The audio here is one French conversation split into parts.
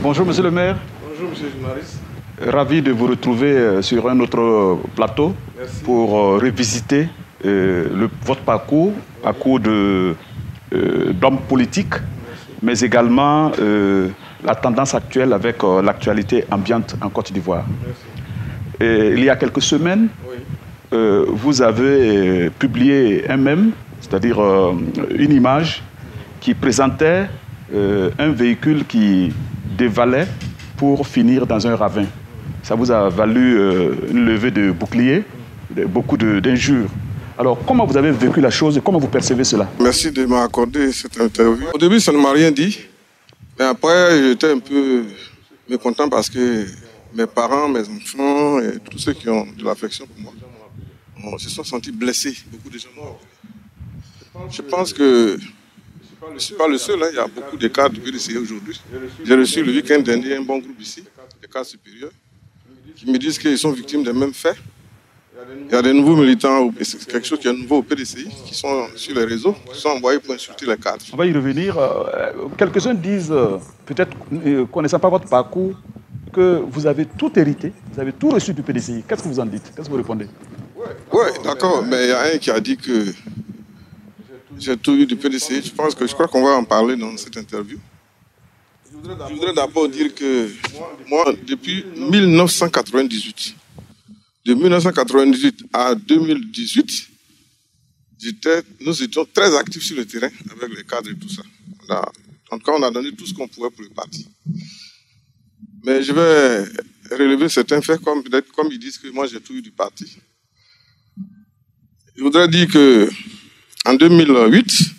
Bonjour Monsieur le maire. Bonjour Monsieur le journaliste. Ravi de vous retrouver sur un autre plateau. Merci. Pour revisiter votre parcours d'homme politique, mais également la tendance actuelle avec l'actualité ambiante en Côte d'Ivoire. Il y a quelques semaines, oui, vous avez publié un mème, c'est-à-dire une image qui présentait un véhicule qui dévalait pour finir dans un ravin. Ça vous a valu une levée de bouclier, beaucoup d'injures. Alors, comment vous avez vécu la chose et comment vous percevez cela? Merci de m'accorder cette interview. Au début, ça ne m'a rien dit. Mais après, j'étais un peu mécontent parce que mes parents, mes enfants et tous ceux qui ont de l'affection pour moi se sont sentis blessés. Beaucoup de gens morts. Je pense que je ne suis pas le seul. Il y a beaucoup de cadres du PDCI aujourd'hui. J'ai reçu le week-end dernier un bon groupe ici, des cadres supérieurs, qui me disent qu'ils sont victimes des mêmes faits. Il y a des nouveaux militants, quelque chose qui est nouveau au PDCI, qui sont sur les réseaux, qui sont envoyés pour insulter les cadres. On va y revenir. Quelques-uns disent, peut-être connaissant pas votre parcours, que vous avez tout hérité, vous avez tout reçu du PDCI. Qu'est-ce que vous en dites? Qu'est-ce que vous répondez? Oui, d'accord, mais il y a un qui a dit que j'ai tout eu du PDCI. Je crois qu'on va en parler dans cette interview. Je voudrais d'abord dire que moi, depuis 1998, de 1998 à 2018, nous étions très actifs sur le terrain avec les cadres et tout ça. En tout cas, on a donné tout ce qu'on pouvait pour le parti. Mais je vais relever certains faits, comme ils disent que moi j'ai tout eu du parti. Je voudrais dire que en 2008,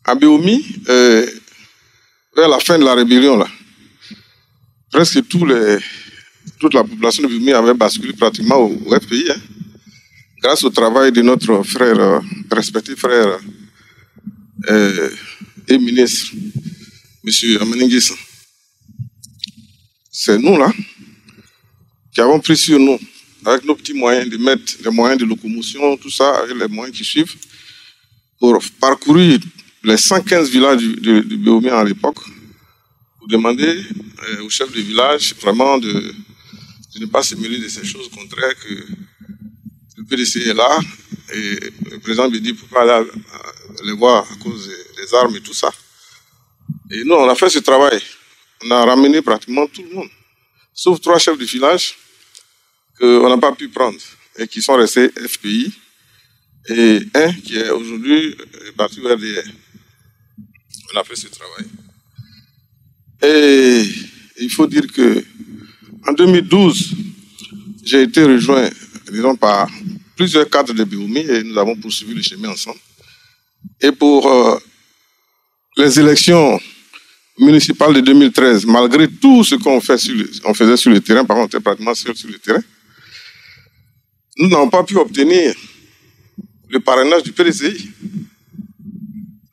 à Béomi, vers la fin de la rébellion, là, presque toute la population de Béomi avait basculé pratiquement au FPI, hein, grâce au travail de notre frère, respecté frère et ministre, M. Ameninguis. C'est nous, là, qui avons pris sur nous, avec nos petits moyens, de mettre les moyens de locomotion, tout ça, avec les moyens qui suivent, pour parcourir les 115 villages du Béomi à l'époque, pour demander au chef de village vraiment de ne pas se mêler de ces choses contraires, que le PDC est là, et le président me dit pourquoi aller les voir à cause des armes et tout ça. Et nous, on a fait ce travail. On a ramené pratiquement tout le monde, sauf 3 chefs de village qu'on n'a pas pu prendre et qui sont restés FPI, et un qui est aujourd'hui parti au RDR. On a fait ce travail. Et il faut dire que en 2012, j'ai été rejoint, disons, par plusieurs cadres de Béomi et nous avons poursuivi le chemin ensemble. Et pour les élections municipales de 2013, malgré tout ce qu'on faisait sur le terrain, par contre, on était pratiquement seul sur le terrain, nous n'avons pas pu obtenir le parrainage du PDCI.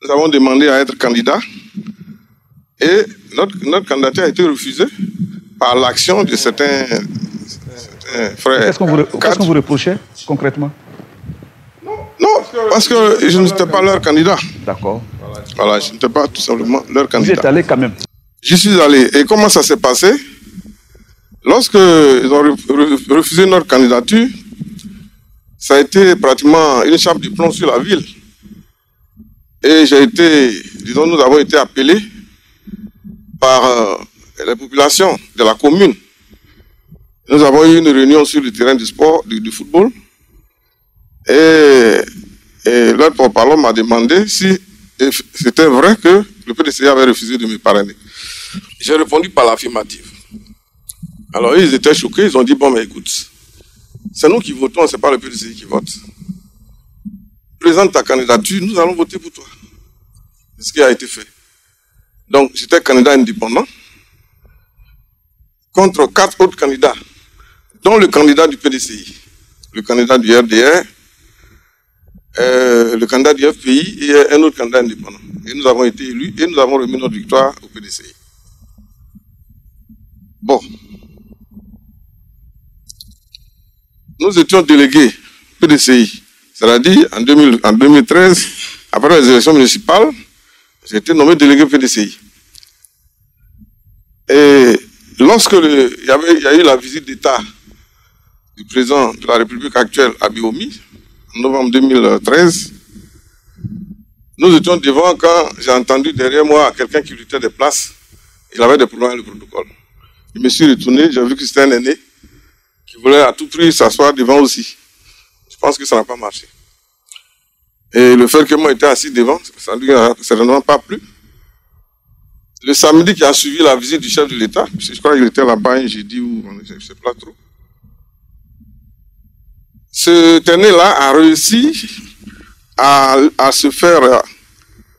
Nous avons demandé à être candidat et notre candidature a été refusée par l'action de certains frères. Qu'est-ce qu'on vous reprochait concrètement? Non, parce que je n'étais pas leur candidat. D'accord. Voilà, je n'étais pas tout simplement leur candidat. Vous êtes allé quand même? J'y suis allé. Et comment ça s'est passé? Lorsqu'ils ont refusé notre candidature, ça a été pratiquement une chape de plomb sur la ville. Et nous avons été appelés par les populations de la commune. Nous avons eu une réunion sur le terrain du sport, du football. Et leur porte-parole m'a demandé si c'était vrai que le PDCI avait refusé de me parrainer. J'ai répondu par l'affirmative. Alors ils étaient choqués, ils ont dit, bon mais écoute, c'est nous qui votons, c'est pas le PDCI qui vote. Présente ta candidature, nous allons voter pour toi. C'est ce qui a été fait. Donc j'étais candidat indépendant contre 4 autres candidats, dont le candidat du PDCI, le candidat du RDR, le candidat du FPI et un autre candidat indépendant. Et nous avons été élus et nous avons remis notre victoire au PDCI. Bon. Nous étions délégués PDCI. C'est-à-dire, en 2013, après les élections municipales, j'ai été nommé délégué PDCI. Et lorsque il y a eu la visite d'État du président de la République actuelle à Bihomi, en novembre 2013, nous étions devant quand j'ai entendu derrière moi quelqu'un qui luttait des places. Il avait des problèmes avec le protocole. Je me suis retourné, j'ai vu que c'était un aîné qui voulait à tout prix s'asseoir devant aussi. Je pense que ça n'a pas marché. Et le fait que moi j'étais assis devant, ça ne lui a certainement pas plu. Le samedi qui a suivi la visite du chef de l'État, je crois qu'il était là-bas un jeudi ou je ne sais pas trop. Ce aîné-là a réussi à se faire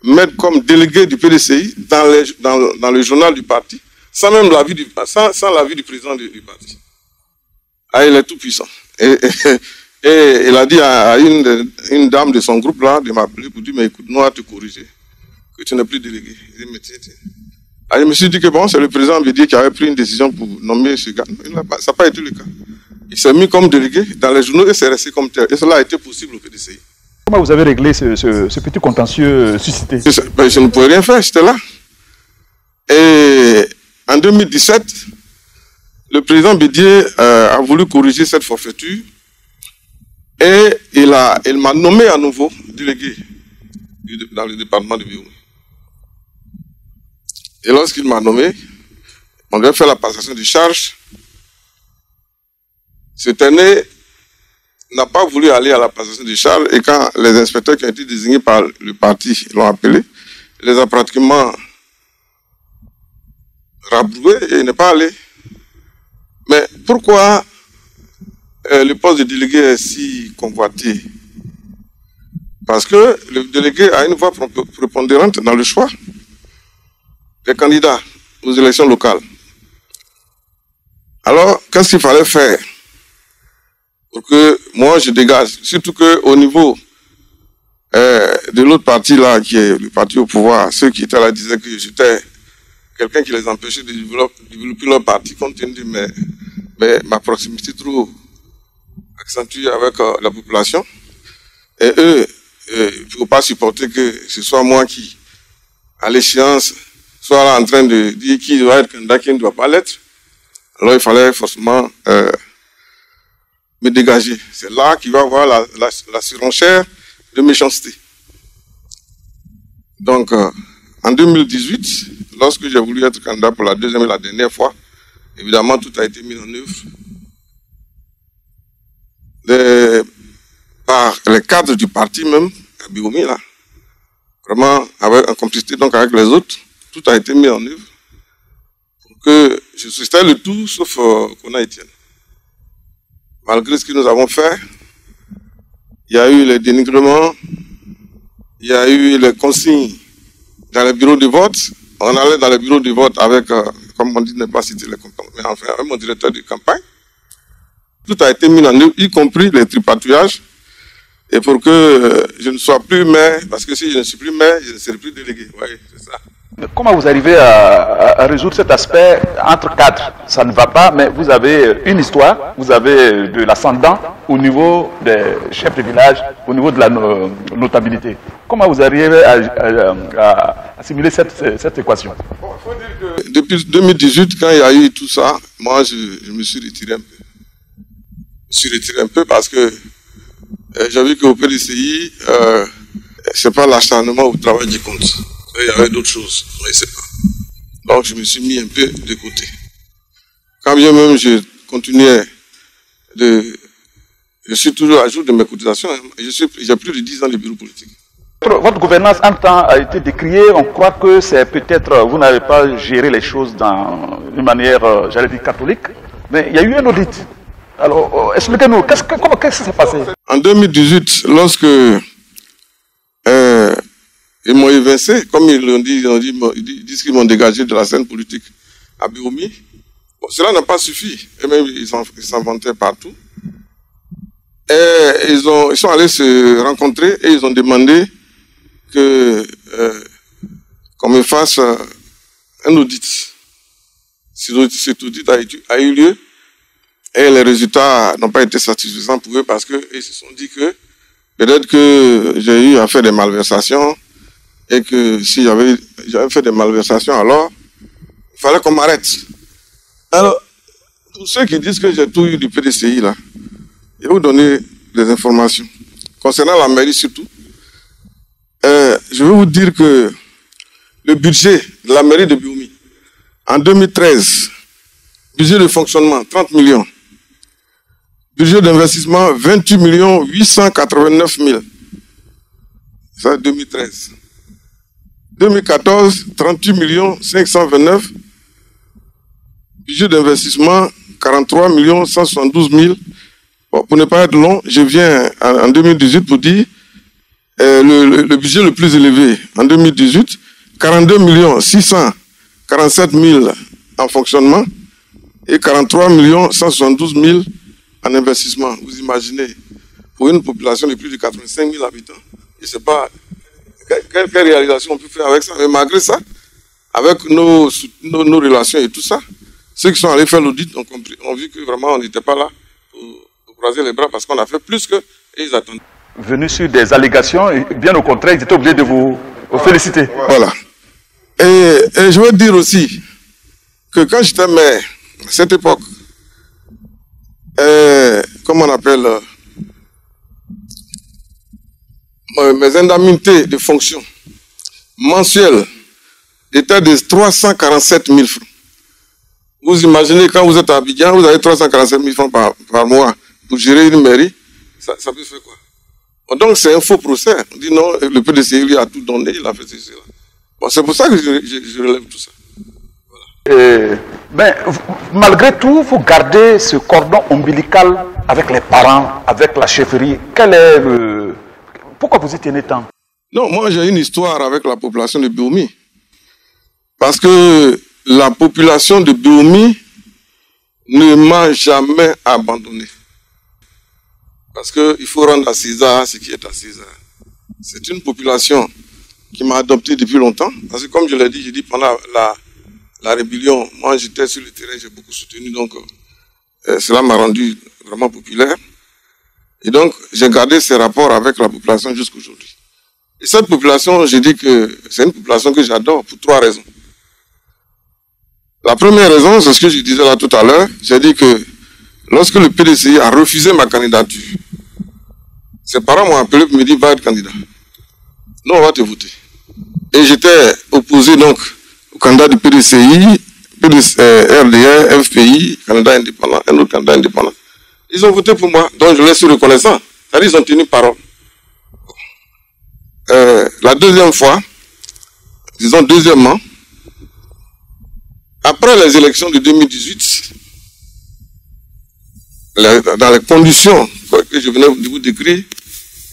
mettre comme délégué du PDCI dans le journal du parti, sans même l'avis du président du parti. Ah, il est tout puissant. Et il a dit à une dame de son groupe là de m'appeler pour dire, mais écoute, nous on va te corriger, que tu n'es plus délégué. Je me suis dit que bon, c'est le président Bédié qui avait pris une décision pour nommer ce gars. Ça n'a pas été le cas. Il s'est mis comme délégué dans les journaux et c'est resté comme tel. Et cela a été possible au PDCI. Comment vous avez réglé ce petit contentieux suscité? Ben, je ne pouvais rien faire, j'étais là. Et en 2017, le président Bédié a voulu corriger cette forfaiture et il m'a nommé à nouveau délégué dans le département de Bihomi. Et lorsqu'il m'a nommé, on devait faire la passation de charges. Cette année, n'a pas voulu aller à la passation de charges et quand les inspecteurs qui ont été désignés par le parti l'ont appelé, il les a pratiquement rabroués et il n'est pas allé. Mais pourquoi le poste de délégué est si convoité? Parce que le délégué a une voix prépondérante dans le choix des candidats aux élections locales. Alors, qu'est-ce qu'il fallait faire pour que moi je dégage? Surtout qu'au niveau de l'autre parti là, qui est le parti au pouvoir, ceux qui étaient là disaient que j'étais quelqu'un qui les empêchait de développer leur parti compte tenu de ma proximité trop accentuée avec la population. Et eux, ils ne pouvaient pas supporter que ce soit moi qui, à l'échéance, soit là en train de dire qui doit être candidat, qui ne doit pas l'être. Alors il fallait forcément me dégager. C'est là qu'il va y avoir la surenchère de méchanceté. Donc, en 2018, lorsque j'ai voulu être candidat pour la deuxième et la dernière fois, évidemment, tout a été mis en œuvre par les cadres du parti même, à Bihomi, là, vraiment en complicité donc avec les autres, tout a été mis en œuvre pour que je soutienne le tout sauf Kona Etienne. Malgré ce que nous avons fait, il y a eu les dénigrements, il y a eu les consignes dans les bureaux de vote. On allait dans les bureaux de vote avec, comme on dit, ne pas citer les compagnies, mais enfin, avec mon directeur de campagne. Tout a été mis en œuvre, y compris les tripatouillages. Et pour que je ne sois plus maire, parce que si je ne suis plus maire, je ne serai plus délégué. Oui, c'est ça. Comment vous arrivez à résoudre cet aspect entre cadres? Ça ne va pas, mais vous avez une histoire, vous avez de l'ascendant au niveau des chefs de village, au niveau de la notabilité. Comment vous arrivez à assimiler cette équation? Depuis 2018, quand il y a eu tout ça, moi je me suis retiré un peu. Je me suis retiré un peu parce que j'ai vu qu'au PDCI, c'est pas l'acharnement au travail qui compte. Il y avait d'autres choses, je ne sais pas. Donc je me suis mis un peu de côté. Quand bien même je continuais je suis toujours à jour de mes cotisations, j'ai plus de 10 ans de bureau politique. Votre gouvernance en temps a été décriée, on croit que c'est peut-être, vous n'avez pas géré les choses d'une manière, j'allais dire catholique, mais il y a eu un audit. Alors, expliquez-nous, qu'est-ce qui s'est passé? En 2018, lorsque ils m'ont évincé, comme ils disent qu'ils m'ont dégagé de la scène politique à Bihomi. Bon, cela n'a pas suffi. Et même, ils s'inventaient partout. Et ils sont allés se rencontrer et ils ont demandé qu'on me fasse un audit. Cet audit a eu lieu et les résultats n'ont pas été satisfaisants pour eux parce qu'ils se sont dit que peut-être que j'ai eu à faire des malversations et que si j'avais fait des malversations, alors il fallait qu'on m'arrête. Alors, pour ceux qui disent que j'ai tout eu du PDCI, là, je vais vous donner des informations. Concernant la mairie surtout, je vais vous dire que le budget de la mairie de Bioumi, en 2013, budget de fonctionnement, 30 millions. Budget d'investissement, 28 889 000. Ça, c'est 2013. 2014, 38 529 000. Budget d'investissement, 43 172 000. Bon, pour ne pas être long, je viens en 2018 pour dire le budget le plus élevé. En 2018, 42 647 000 en fonctionnement et 43 172 000 en investissement. Vous imaginez, pour une population de plus de 85 000 habitants, je ne sais pas quelle réalisation on peut faire avec ça. Mais malgré ça, avec nos relations et tout ça, ceux qui sont allés faire l'audit ont vu que vraiment on n'était pas là pour croiser les bras parce qu'on a fait plus que ils attendaient. Venus sur des allégations, et bien au contraire, ils étaient obligés de vous féliciter. Voilà. Et je veux dire aussi que quand j'étais maire, à cette époque, comment on appelle, mes indemnités de fonction mensuelles étaient de 347 000 francs. Vous imaginez, quand vous êtes à Abidjan, vous avez 347 000 francs par mois pour gérer une mairie, ça peut faire quoi? Donc c'est un faux procès. On dit non, le PDCI lui a tout donné, il a fait ceci. Bon, c'est pour ça que je relève tout ça. Voilà. Mais malgré tout, vous gardez ce cordon ombilical avec les parents, avec la chefferie. Pourquoi vous y tenez tant? Non, moi j'ai une histoire avec la population de Bioumi. Parce que la population de Bioumi ne m'a jamais abandonné. Parce qu'il faut rendre à César ce qui est à César. C'est une population qui m'a adopté depuis longtemps. Parce que comme je l'ai dit, j'ai dit pendant la rébellion, moi j'étais sur le terrain, j'ai beaucoup soutenu, donc cela m'a rendu vraiment populaire. Et donc j'ai gardé ces rapports avec la population jusqu'à aujourd'hui. Et cette population, j'ai dit que c'est une population que j'adore pour 3 raisons. La première raison, c'est ce que je disais là tout à l'heure, j'ai dit que lorsque le PDCI a refusé ma candidature, ses parents m'ont appelé pour me dire va être candidat. Nous, on va te voter. Et j'étais opposé donc au candidat du PDCI, RDR, FPI, candidat indépendant, un autre candidat indépendant. Ils ont voté pour moi, donc je les suis reconnaissant. C'est-à-dire ils ont tenu parole. La deuxième fois, disons deuxièmement, après les élections de 2018, dans les conditions que je venais de vous décrire,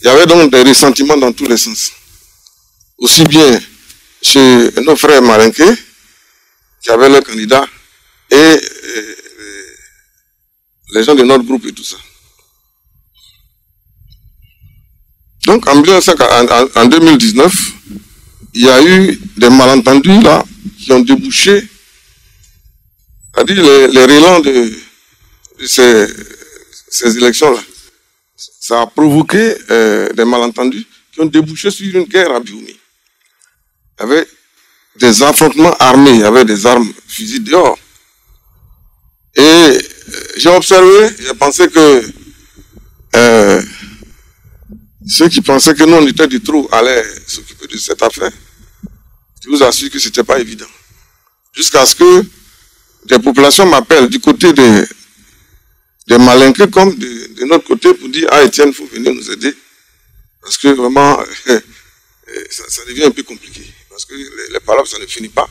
il y avait donc des ressentiments dans tous les sens. Aussi bien chez nos frères malinqués, qui avaient leur candidat, et les gens de notre groupe et tout ça. Donc en 2019, il y a eu des malentendus là, qui ont débouché, c'est-à-dire les relents de ces élections-là. Ça a provoqué des malentendus qui ont débouché sur une guerre à Bioumi. Il y avait des affrontements armés, il y avait des armes, fusils dehors. Et j'ai observé, j'ai pensé que ceux qui pensaient que nous on était du trou allaient s'occuper de cette affaire. Je vous assure que ce n'était pas évident. Jusqu'à ce que des populations m'appellent du côté des malinqués comme de notre côté pour dire ah Étienne, il faut venir nous aider. Parce que vraiment, ça devient un peu compliqué. Parce que les paroles, ça ne finit pas.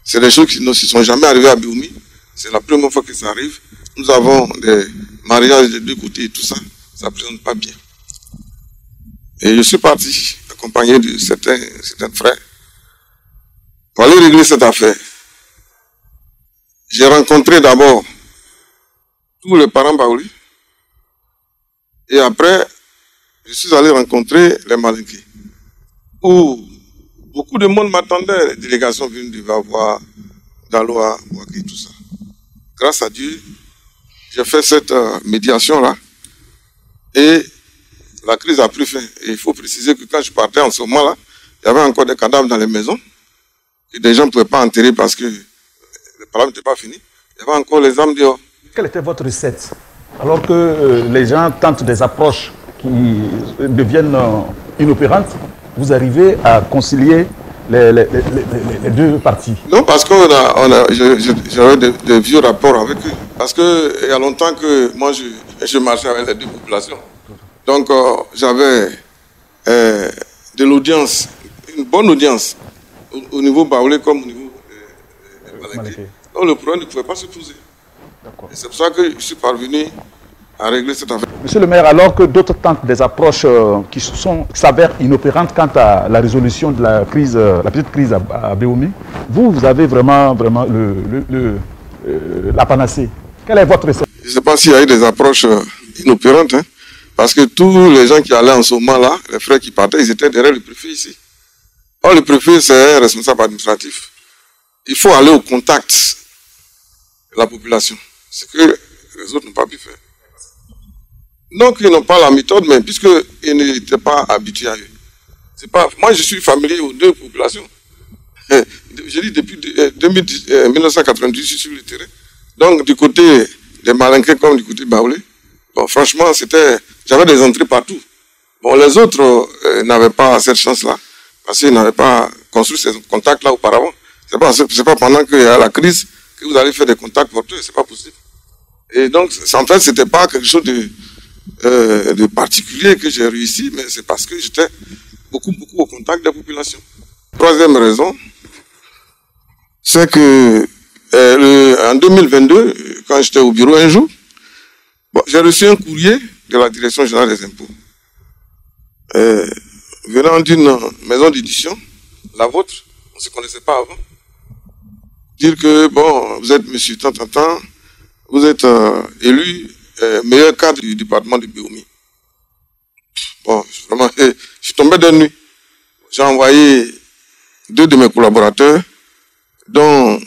C'est des choses qui ne se sont jamais arrivées à Bioumi. C'est la première fois que ça arrive. Nous avons des mariages des deux côtés et tout ça. Ça ne présente pas bien. Et je suis parti, accompagné de certains frères, pour aller régler cette affaire. J'ai rencontré d'abord tous les parents baoulés. Et après, je suis allé rencontrer les malinqués. Où beaucoup de monde m'attendait. Les délégations venues de Vavois, d'Aloa, Ouaké, tout ça. Grâce à Dieu, j'ai fait cette médiation-là. Et la crise a pris fin. Et il faut préciser que quand je partais en ce moment-là, il y avait encore des cadavres dans les maisons. Et des gens ne pouvaient pas enterrer parce que les paroles n'étaient pas finies. Il il y avait encore les armes dehors. Quelle était votre recette? Alors que les gens tentent des approches qui deviennent inopérantes, vous arrivez à concilier les deux parties? Non, parce que j'avais des vieux rapports avec eux. Parce qu'il y a longtemps que moi, je marchais avec les deux populations. Donc, j'avais de l'audience, une bonne audience, au niveau baoulé comme au niveau malinké. Donc, le problème ne pouvait pas se poser. Et c'est pour ça que je suis parvenu à régler cette affaire. Monsieur le maire, alors que d'autres tentent des approches qui s'avèrent inopérantes quant à la résolution de la crise, la petite crise à Béoumi, vous avez vraiment la panacée. Quelle est votre recette? Je ne sais pas s'il y a eu des approches inopérantes, hein, parce que tous les gens qui allaient en ce moment-là, les frères qui partaient, ils étaient derrière le préfet ici. Or, le préfet, c'est un responsable administratif. Il faut aller au contact de la population, ce que les autres n'ont pas pu faire. Donc, ils n'ont pas la méthode, mais puisqu'ils n'étaient pas habitués à eux. Moi, je suis familier aux deux populations. Je dis depuis 1998, je suis sur le terrain. Donc, du côté des Malinqués comme du côté Baoulé, bon, franchement, j'avais des entrées partout. Bon, les autres n'avaient pas cette chance-là, parce qu'ils n'avaient pas construit ces contacts-là auparavant. C'est pas pendant qu'il y a la crise que vous allez faire des contacts porteux, c'est pas possible. Et donc, en fait, c'était pas quelque chose de particulier que j'ai réussi, mais c'est parce que j'étais beaucoup au contact des populations. Troisième raison, c'est que en 2022, quand j'étais au bureau un jour, bon, j'ai reçu un courrier de la Direction générale des impôts venant d'une maison d'édition, la vôtre, on ne se connaissait pas avant, dire que, bon, vous êtes monsieur tant, vous êtes élu meilleur cadre du département de Béoumi. Bon, vraiment, je suis tombé de nuit. J'ai envoyé 2 de mes collaborateurs, dont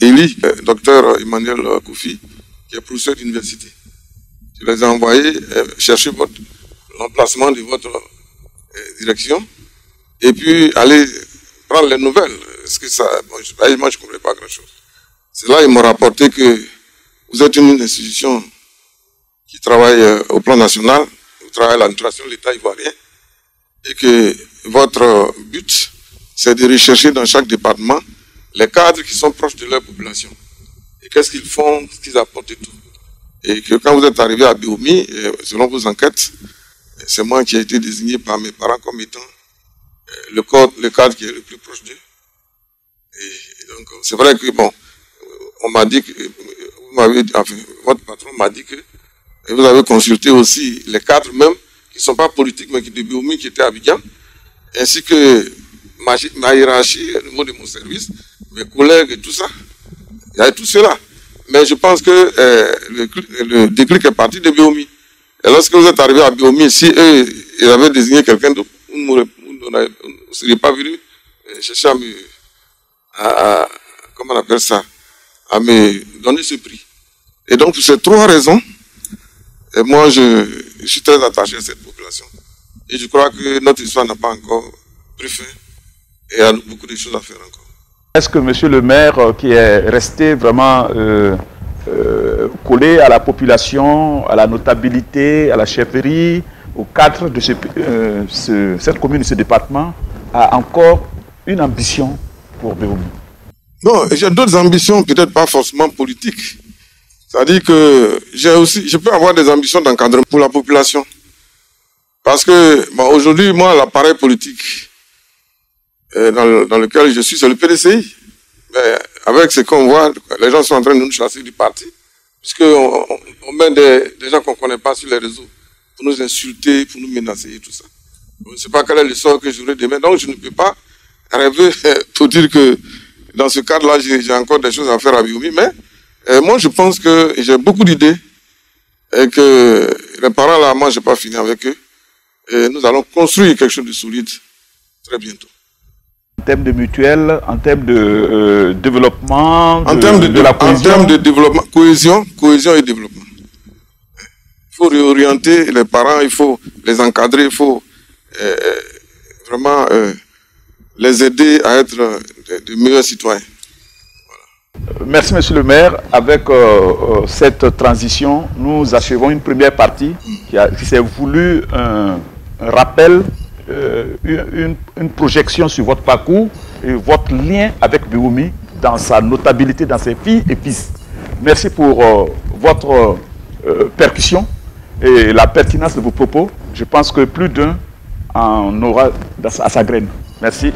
Eli, docteur Emmanuel Koufi, qui est professeur d'université. Je les ai envoyés chercher l'emplacement de votre direction et puis aller prendre les nouvelles. Parce que ça, bon, moi, je ne comprenais pas grand-chose. C'est là qu'ils m'ont rapporté que vous êtes une institution qui travaille au plan national, vous travaillez à l'administration de l'État ivoirien, et que votre but, c'est de rechercher dans chaque département les cadres qui sont proches de leur population. Et qu'est-ce qu'ils font, ce qu'ils apportent et tout. Et que quand vous êtes arrivé à Béoumi, selon vos enquêtes, c'est moi qui ai été désigné par mes parents comme étant le cadre qui est le plus proche d'eux. Et donc, c'est vrai que, bon, on m'a dit que, votre patron m'a dit que vous avez consulté aussi les cadres même, qui ne sont pas politiques, mais qui de Béoumi, qui étaient à Abidjan, ainsi que ma hiérarchie, au niveau de mon service, mes collègues et tout ça. Il y avait tout cela. Mais je pense que le déclic est parti de Béoumi. Et lorsque vous êtes arrivé à Béoumi, si eux, ils avaient désigné quelqu'un d'autre, vous ne seriez pas venu chercher comment on appelle ça, à me donner ce prix. Et donc, pour ces 3 raisons, et moi, je suis très attaché à cette population. Et je crois que notre histoire n'a pas encore pris fin. Et il y a beaucoup de choses à faire encore. Est-ce que monsieur le maire, qui est resté vraiment collé à la population, à la notabilité, à la chefferie, au cadre de cette commune, de ce département, a encore une ambition pour Béoumi? Non, j'ai d'autres ambitions, peut-être pas forcément politiques. C'est-à-dire que je peux avoir des ambitions d'encadrement pour la population. Parce que bon, aujourd'hui, moi, l'appareil politique dans lequel je suis, c'est le PDCI. Mais avec ce qu'on voit, les gens sont en train de nous chasser du parti, puisqu'on met des gens qu'on ne connaît pas sur les réseaux pour nous insulter, pour nous menacer et tout ça. Je ne sais pas quel est le sort que j'aurai demain, donc je ne peux pas rêver pour dire que dans ce cadre-là, j'ai encore des choses à faire à Béoumi, mais moi, je pense que j'ai beaucoup d'idées et que les parents, là, moi, je n'ai pas fini avec eux. Et nous allons construire quelque chose de solide très bientôt. En termes de mutuelle, en termes de développement, en termes de la cohésion. En termes de développement, cohésion et développement. Il faut réorienter les parents, il faut les encadrer, il faut vraiment les aider à être de meilleurs citoyens. Voilà. merci, monsieur le maire. Avec cette transition, nous achevons une première partie qui s'est voulu un rappel, une projection sur votre parcours et votre lien avec Biroumi dans sa notabilité, dans ses filles et fils. Merci pour votre percussion et la pertinence de vos propos. Je pense que plus d'un en aura à sa graine. Merci.